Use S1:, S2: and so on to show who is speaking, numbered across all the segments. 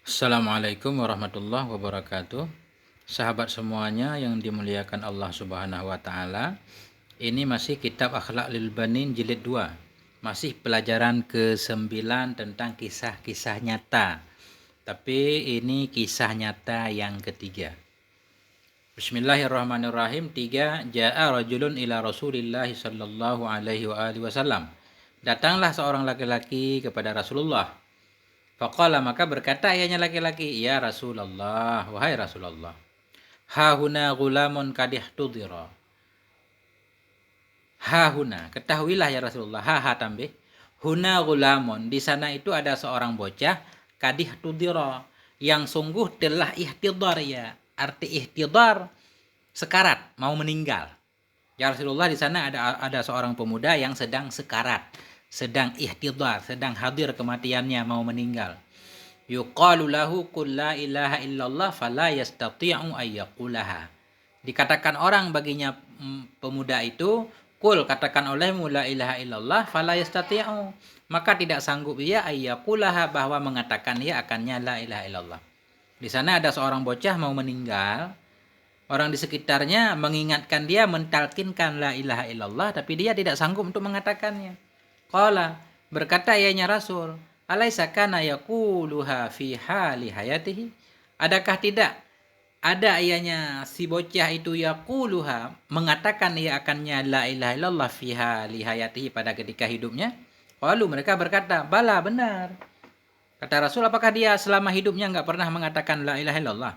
S1: Assalamualaikum warahmatullahi wabarakatuh. Sahabat semuanya yang dimuliakan Allah Subhanahu wa taala. Ini masih kitab Akhlak lil Banin jilid 2. Masih pelajaran ke-9 tentang kisah-kisah nyata. Tapi ini kisah nyata yang ketiga. Bismillahirrahmanirrahim. 3. Ja'a rajulun ila Rasulillah sallallahu alaihi wa alihi wasallam. Datanglah seorang laki-laki kepada Rasulullah. Faqala, maka berkata ayahnya laki-laki, ya Rasulullah, wahai Rasulullah, hahuna gulamun kadihtudira. Hahuna, ketahuilah ya Rasulullah, ha tambih. Huna gulamun, di sana itu ada seorang bocah kadihtudira, yang sungguh telah ihtidar ya. Arti ihtidar sekarat, mau meninggal. Ya Rasulullah, di sana ada seorang pemuda yang sedang sekarat, sedang ihtidar, sedang hadir kematiannya, mau meninggal. Yuqalu lahu qul la ilaha illallah fala yastati'u ayyaqulaha. Dikatakan orang baginya pemuda itu, qul, katakan olehmu la ilaha illallah fala yastati'u, maka tidak sanggup ia ayyaqulaha, bahwa mengatakan ia akannya la ilaha illallah. Di sana ada seorang bocah mau meninggal. Orang di sekitarnya mengingatkan dia, mentalkinkan la ilaha illallah, tapi dia tidak sanggup untuk mengatakannya. Qala, berkata ianya Rasul, alaisa kana yaquluha fi hali hayatihi? Adakah tidak ada ianya si bocah itu yaquluha, mengatakan ia akannya la ilaha illallah fi hali hayatihi, pada ketika hidupnya? Qalu, mereka berkata, bala, benar. Kata Rasul, apakah dia selama hidupnya enggak pernah mengatakan la ilaha illallah?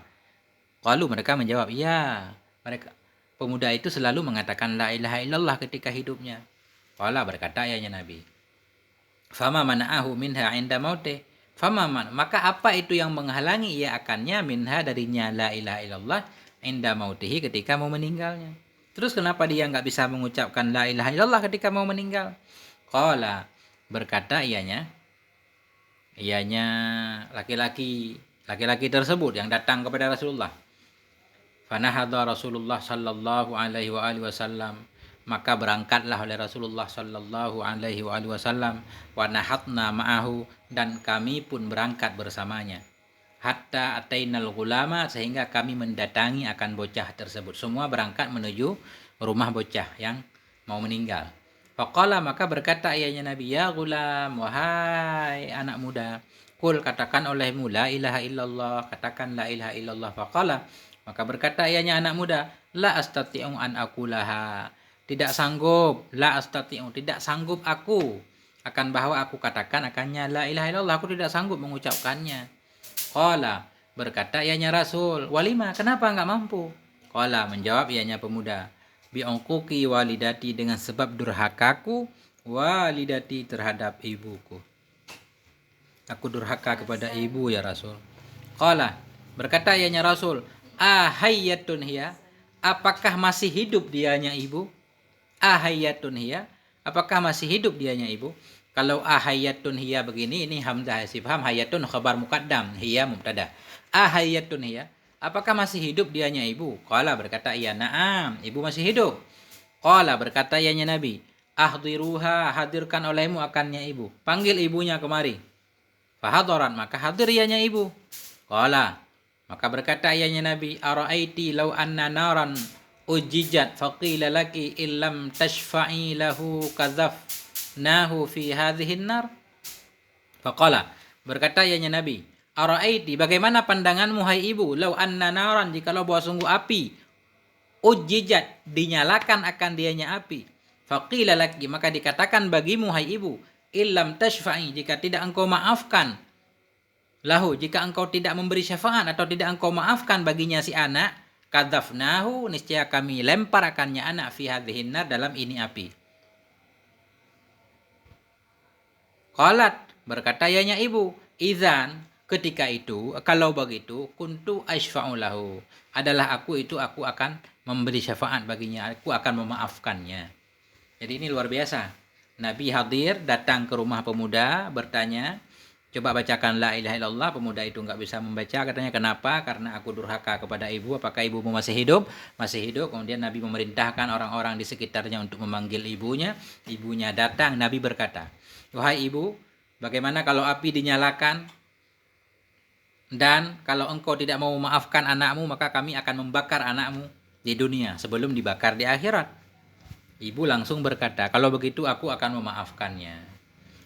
S1: Qalu, mereka menjawab, ya. Mereka, pemuda itu selalu mengatakan la ilaha illallah ketika hidupnya. Qala, berkata ayahnya Nabi, fama mana'ahu minha inda mautih. Fama man, maka apa itu yang menghalangi ia akannya minha, darinya la ilaha illallah, inda mautihi, ketika mau meninggalnya. Terus kenapa dia enggak bisa mengucapkan la ilaha illallah ketika mau meninggal? Qala, berkata ianya laki-laki tersebut yang datang kepada Rasulullah. Fanahadha Rasulullah sallallahu alaihi wa alihi wasallam, maka berangkatlah oleh Rasulullah sallallahu alaihi wa alihi wasallam, wa nahatna ma'ahu, dan kami pun berangkat bersamanya. Hatta atainal gulama, sehingga kami mendatangi akan bocah tersebut. Semua berangkat menuju rumah bocah yang mau meninggal. Faqala, maka berkata ayahnya Nabi, ya gulam, wahai anak muda, kul, katakan olehmu la ilaha illallah, katakan la ilaha illallah. Faqala, maka berkata ayahnya anak muda, la astati'u an akulaha, tidak sanggup, la astati'u, tidak sanggup aku akan bahwa aku katakan akannya la ilaha illallah, aku tidak sanggup mengucapkannya. Qala, berkata ianya Rasul, walima, kenapa enggak mampu? Qala, menjawab ianya pemuda, bi'uquqi walidati, dengan sebab durhakaku walidati, terhadap ibuku. Aku durhaka kepada ibu ya Rasul. Qala, berkata ianya Rasul, ahayyatun hiya, apakah masih hidup dianya ibu? Ahayyatun hiya, apakah masih hidup dianya ibu? Kalau ahayyatun hiya begini, ini hamzah istifham, hayyatun khabar muqaddam, hiya mubtada. Ahayyatun hiya, apakah masih hidup dianya ibu? Qala, berkata iya, na'am, ibu masih hidup. Qala, berkata ianya Nabi, ahdiruha, hadirkan olehmu akannya ibu, panggil ibunya kemari. Fahadaran, maka hadir ianya ibu. Qala, maka berkata ayahnya Nabi, ara'aiti law anna naran ujijat faqila laki illam tashfa'i lahu kadhafnahu fi hadhihi nar. Faqala, berkata ayahnya Nabi, ara'aiti, bagaimana pandanganmu hai ibu, law anna naran, jikalau bahwa sungguh api, ujijat, dinyalakan akan dianya api, faqila laki, maka dikatakan bagimu hai ibu, illam tashfa'i, jika tidak engkau maafkan, lahu, jika engkau tidak memberi syafaat atau tidak engkau maafkan baginya si anak, kadzafnahu, niscaya kami lempar akannya anak fi hadhihin nar, dalam ini api. Qalat, berkata ianya ibu, idzan, ketika itu, kalau begitu, kuntu asyfa'u lahu, adalah aku akan memberi syafaat baginya, aku akan memaafkannya. Jadi ini luar biasa. Nabi hadir, datang ke rumah pemuda, bertanya, coba bacakan la ilaha illallah. Pemuda itu enggak bisa membaca, katanya kenapa? Karena aku durhaka kepada ibu. Apakah ibumu masih hidup? Masih hidup. Kemudian Nabi memerintahkan orang-orang di sekitarnya untuk memanggil ibunya. Ibunya datang, Nabi berkata, wahai ibu, bagaimana kalau api dinyalakan Dan kalau engkau tidak mau memaafkan anakmu, maka kami akan membakar anakmu di dunia sebelum dibakar di akhirat. Ibu langsung berkata, kalau begitu aku akan memaafkannya.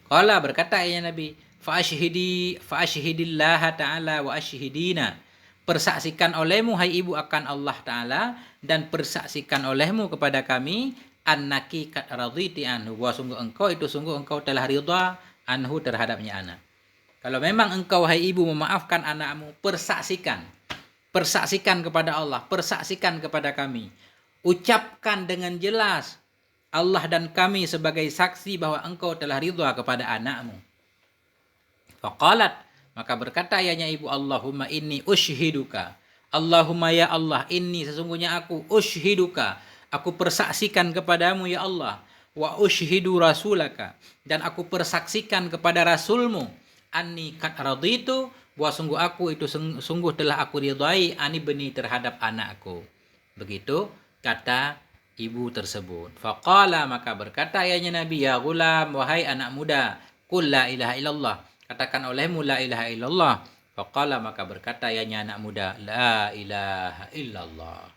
S1: Qala, berkata ayah Nabi, fa'ashhidillah ta'ala wa ashhidina. Persaksikan olehmu hai ibu akan Allah Ta'ala, dan persaksikan olehmu kepada kami, annaki qad raditi anhu, bahwa sungguh engkau telah ridha anhu terhadapnya anak. Kalau memang engkau hai ibu memaafkan anakmu, persaksikan. Persaksikan kepada Allah, persaksikan kepada kami. Ucapkan dengan jelas, Allah dan kami sebagai saksi bahwa engkau telah ridha kepada anakmu. Faqalat, maka berkata ayahnya ibu, Allahumma inni ushhiduka. Allahumma ya Allah, inni sesungguhnya aku ushhiduka. Aku persaksikan kepadamu ya Allah. Wa ushhidu rasulaka. Dan aku persaksikan kepada rasulmu. Anni qad raditu, bahwa sungguh aku itu sungguh telah aku ridai ani beni terhadap anakku. Begitu kata ibu tersebut. Faqala, maka berkata ayahnya Nabi, ya gulam, wahai anak muda, qul la ilaha illallah, katakan olehmu la ilaha illallah. Faqala, maka berkata ayahnya anak muda, la ilaha illallah.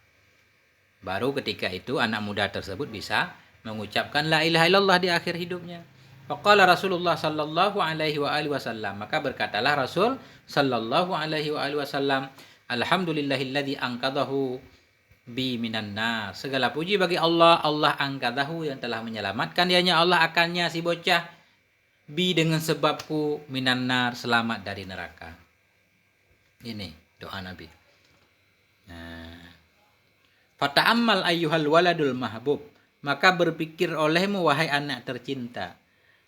S1: Baru ketika itu anak muda tersebut bisa mengucapkan la ilaha illallah di akhir hidupnya. Faqala Rasulullah sallallahu alaihi wa alihi wasallam, maka berkatalah Rasul sallallahu alaihi wa alihi wasallam, alhamdulillahilladzi anqadhahu bi minan nar. Segala puji bagi Allah, Allah angkadahu yang telah menyelamatkan dianya, Allah akannya si bocah, bi dengan sebabku, minan nar, selamat dari neraka. Ini doa Nabi. Nah, fata'ammal ayyuhal waladul mahbub, maka berpikir olehmu wahai anak tercinta,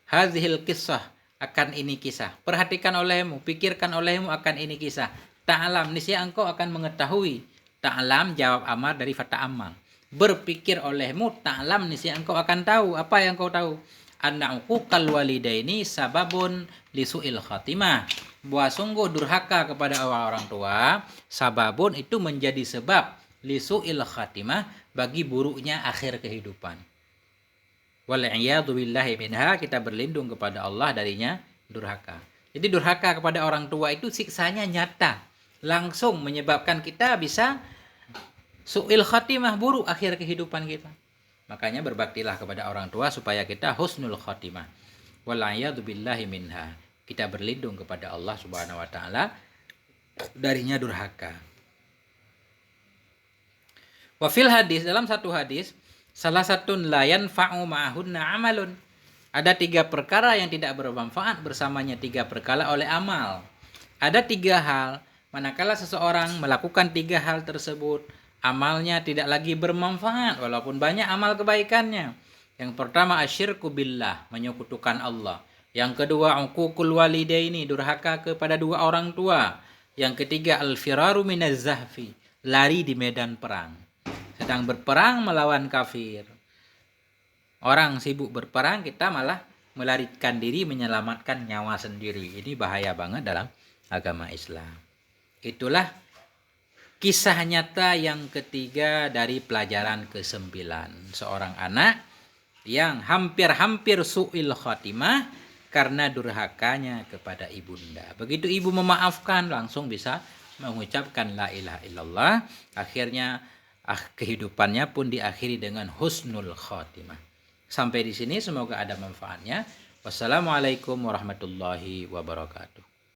S1: hadhil kisah, akan ini kisah. Perhatikan olehmu, pikirkan olehmu akan ini kisah. Ta'alam, niscaya engkau akan mengetahui. Ta'alam jawab amar dari fata'ammal. Berpikir olehmu, ta'alam, niscaya engkau akan tahu. Apa yang engkau tahu? Anna uquqal walidaini sababun lisu'il khatimah. Bahwa sungguh durhaka kepada orang tua, sababun itu menjadi sebab lisu'il khatimah, bagi buruknya akhir kehidupan. Wal'iyadu billahi minha, kita berlindung kepada Allah darinya durhaka. Jadi durhaka kepada orang tua itu siksanya nyata, langsung menyebabkan kita bisa su'il khatimah, buruk akhir kehidupan kita. Makanya berbaktilah kepada orang tua supaya kita husnul khatimah. Wal'iyadu billahi minha, kita berlindung kepada Allah subhanahu wa ta'ala darinya durhaka. Wa fil hadis, dalam satu hadis, salah satu la yanfa'u ma'ahunna amalun. Ada 3 perkara yang tidak bermanfaat bersamanya 3 perkara oleh amal. Ada 3 hal, manakala seseorang melakukan 3 hal tersebut, amalnya tidak lagi bermanfaat walaupun banyak amal kebaikannya. Yang pertama asyirku billah, menyekutukan Allah. Yang kedua uququl walidaini, durhaka kepada 2 orang tua. Yang ketiga al-firaru minaz zahfi, lari di medan perang. Sedang berperang melawan kafir, orang sibuk berperang, kita malah melarikan diri menyelamatkan nyawa sendiri. Ini bahaya banget dalam agama Islam. Itulah kisah nyata yang ketiga dari pelajaran ke-9. Seorang anak yang hampir-hampir su'il khatimah karena durhakanya kepada ibunda. Begitu ibu memaafkan, langsung bisa mengucapkan la ilaha illallah. Akhirnya kehidupannya pun diakhiri dengan husnul khatimah. Sampai di sini semoga ada manfaatnya. Wassalamualaikum warahmatullahi wabarakatuh.